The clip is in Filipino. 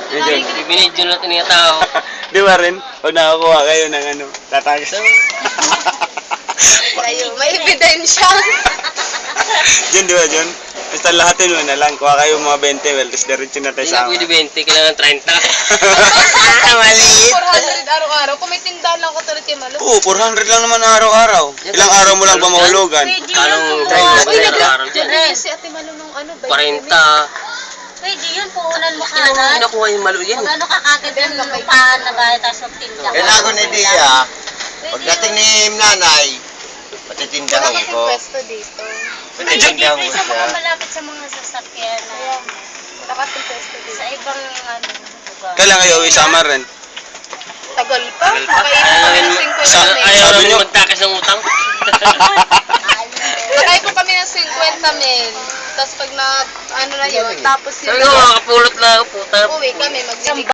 Yun yun. Binidyo na tinatao. Di ba rin? Pag nakakuha kayo ng ano, tatagis. Tayo, may ebidensya. Yun, di ba, John? Basta lahatin mo na lang. Kuha kayo mga 20, well, tapos diretso na tayo Hindi sa na pwede 20, kailangan 30. Maliit. 400 araw-araw. Kung may tindahan lang katulad kay Malo. Oo, 400 lang naman araw-araw. Ilang araw mo lang ba mahulugan? Anong araw dyan? Si Ate Malo nung ano, 40. Pwede yun, puhunan mo Hindi naman kanan. nakuha yung malo yan. Kung ano ka kagad yung lupahan na bahay, tapos magtinda. Kailangan ni Dia, pagdating ni nanay, patitindahan Wala kasing ko. pwesto dito. Pwede Patitindahan ko sa mga siya. malapit sa mga sasakyan na Kaya, wala kasing pwesto dito. sa ibang ano, lugar. Kailan kayo uwi summer rin? Tagal pa. Makainin kami ng 50 mil. Ayaw Sabi namin nyo- magtakas ng utang. Nakain po kami ng 50 mil. Tapos pag na, ano na yun, tapos Sabi yun, ko, makakapulot lang ako, puta. uwi kami, magbibigay.